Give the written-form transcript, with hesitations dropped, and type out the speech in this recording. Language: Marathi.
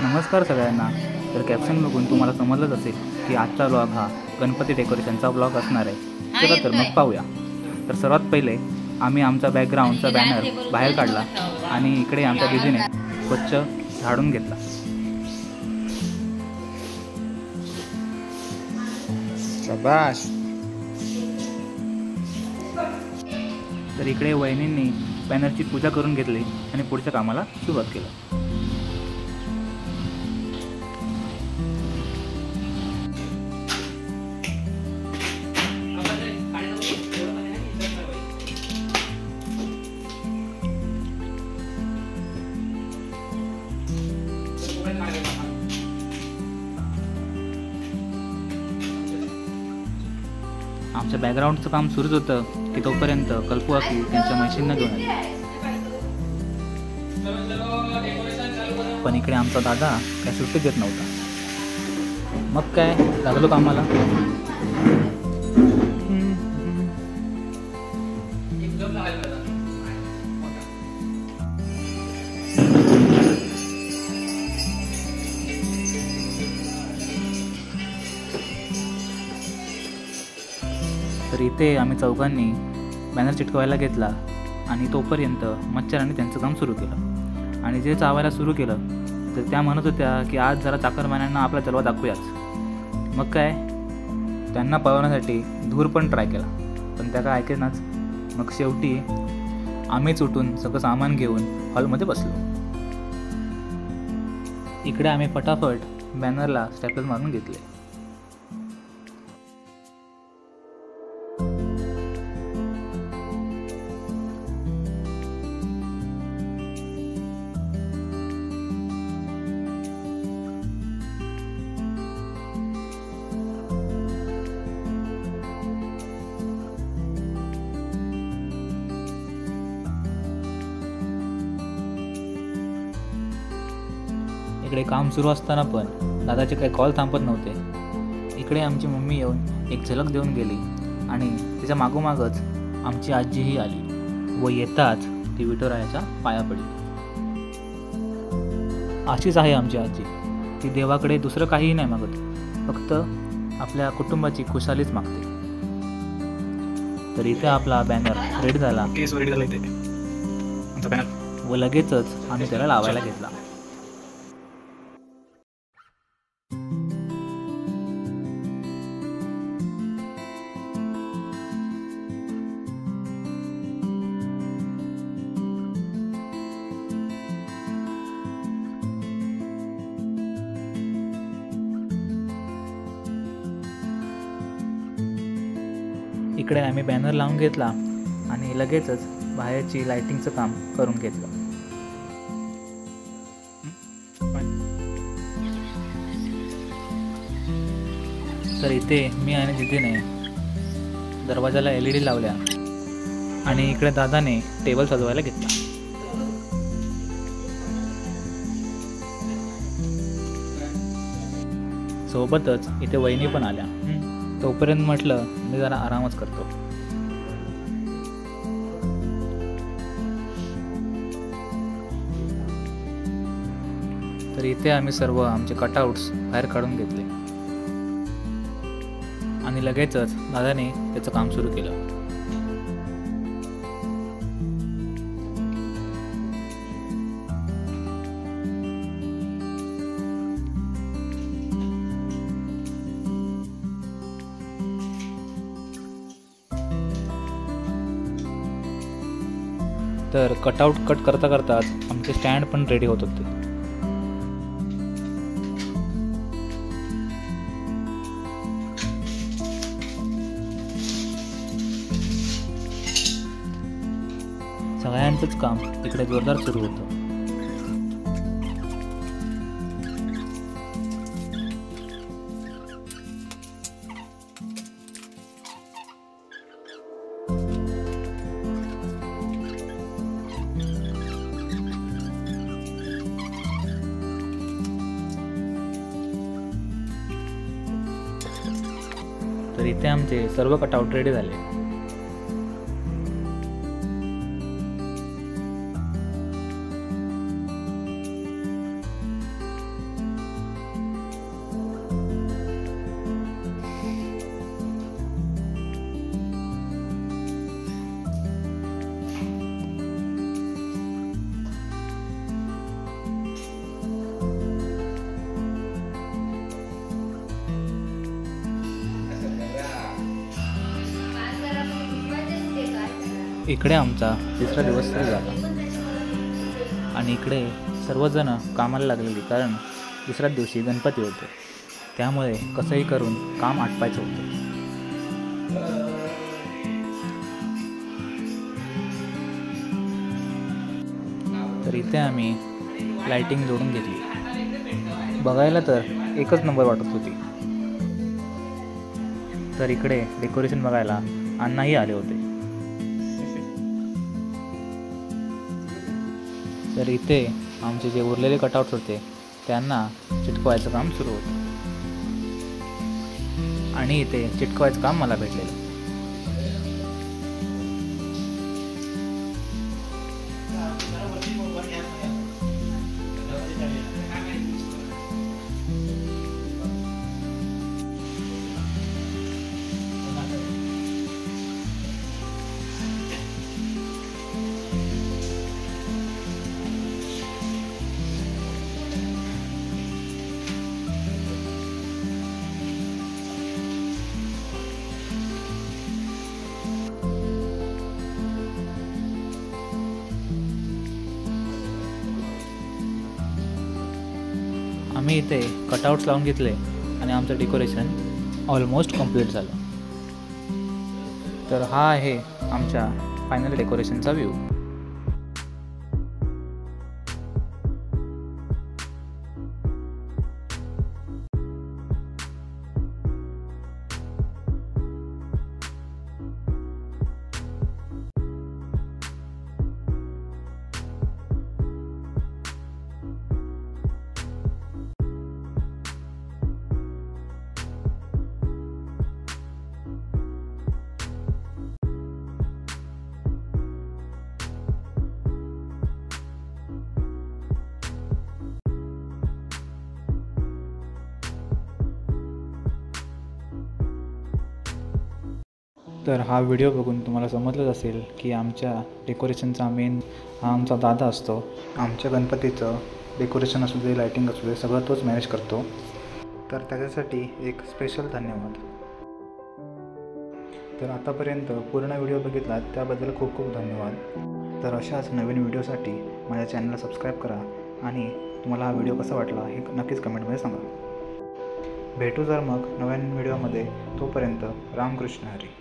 नमस्कार सगळ्यांना. तर कॅप्शन बघून तुम्हाला समजलंच असेल की आजचा व्लॉग हा गणपती डेकोरेशनचा व्लॉग असणार आहे. चला तर मग पाहूया. तर सर्वात पहिले आम्ही आमचा बॅकग्राऊंडचा बॅनर बाहेर काढला आणि इकडे आमच्या दीदीने स्वच्छ झाडून घेतला. शाबाश. तर इकडे वहिनींनी बॅनरची पूजा करून घेतली आणि पुढच्या कामाला सुरुवात केली. आमच्या बॅकग्राऊंडचं काम सुरूच होतं की तोपर्यंत कल्पू काकू त्यांच्या म्हशींना घेऊन आले. पण इकडे आमचा दादा काय सुट्टी देत नव्हता. मग काय लागलो कामाला. तर इथे आम्ही चौघांनी बॅनर चिटकवायला घेतला आणि तोपर्यंत मच्छरांनी त्यांचं काम सुरू केलं. आणि जे चावायला सुरू केलं तर त्या म्हणत होत्या की आज जरा चाकरमान्यांना आपला जलवा दाखवूयाच. मग काय त्यांना पळवण्यासाठी धूर पण ट्राय केला, पण त्या काय ऐकेनाच. मग शेवटी आम्हीच उठून सगळं सामान घेऊन हॉलमध्ये बसलो. इकडे आम्ही फटाफट बॅनरला स्टॅपल मारून घेतले. इकडे काम सुरू असताना पण दादाचे काही कॉल थांबत नव्हते. इकडे आमची मम्मी येऊन एक झलक देऊन गेली आणि तिच्या मागोमागच आमची आजीही आली व येताच ती विठुरायाच्या पाया पडली. अशीच आहे आमची आजी. ती देवाकडे दुसरं काहीही नाही मागत, फक्त आपल्या कुटुंबाची खुशालीच मागते. तर इथे आपला बॅनर रेडी झाला व लगेचच आम्ही त्याला लावायला घेतला. इकडे आम्ही बॅनर लावून घेतला आणि लगेचच बाहेरची लाइटिंगचं काम करून घेतलं. तर इथे मी आणि दीदीने दरवाजाला LED लावल्या आणि इकडे दादाने टेबल सजवायला घेतला. सोबतच इथे वहिनी पण आल्या. तोपर्यंत म्हटलं मी जरा आरामच करतो. तर इथे आम्ही सर्व आमचे कटआउट्स बाहेर काढून घेतले आणि लगेचच दादाने त्याचं काम सुरू केलं. तर कटआउट कट करता करताच आमचे स्टँड पण रेडी होत होते. सगळ्यांचंच काम इकडे जोरदार सुरू होतं. तर इथे आमचे सर्व कटआउट रेडी झाले. इकडे आमचा तिसरा दिवस सुरू झाला आणि इकडे सर्वजण कामाला लागलेली, कारण दुसऱ्याच दिवशी गणपती होते. त्यामुळे कसंही करून काम आटपायचं होतं. तर इथे आम्ही लाइटिंग जोडून घेतली. बघायला तर एकच नंबर वाटत होती. तर इकडे डेकोरेशन बघायला अण्णाही आले होते. तर इथे आमचे जे उरलेले कटआउट्स होते त्यांना चिटकवायचं काम सुरू होतं आणि इथे चिटकवायचं काम मला भेटलेलं. आम्ही इथे कटआउट्स लावून घेतले आणि आमचं डेकोरेशन ऑलमोस्ट कंप्लीट झालं. तर हा आहे आमच्या फायनल डेकोरेशनचा व्ह्यू. तर हा व्हिडिओ बघून तुम्हाला समजलंच असेल की आमच्या डेकोरेशनचा मेन हा आमचा दादा असतो. आमच्या गणपतीचं डेकोरेशन असू दे, लायटिंग असू दे, सगळं तोच मॅनेज करतो. तर त्याच्यासाठी एक स्पेशल धन्यवाद. तर आतापर्यंत पूर्ण व्हिडिओ बघितला त्याबद्दल खूप खूप धन्यवाद. तर अशाच नवीन व्हिडिओसाठी माझ्या चॅनलला सबस्क्राईब करा आणि तुम्हाला हा व्हिडिओ कसा वाटला हे नक्कीच कमेंटमध्ये सांगा. भेटू जर मग नवीन व्हिडिओमध्ये. तोपर्यंत रामकृष्ण हरी.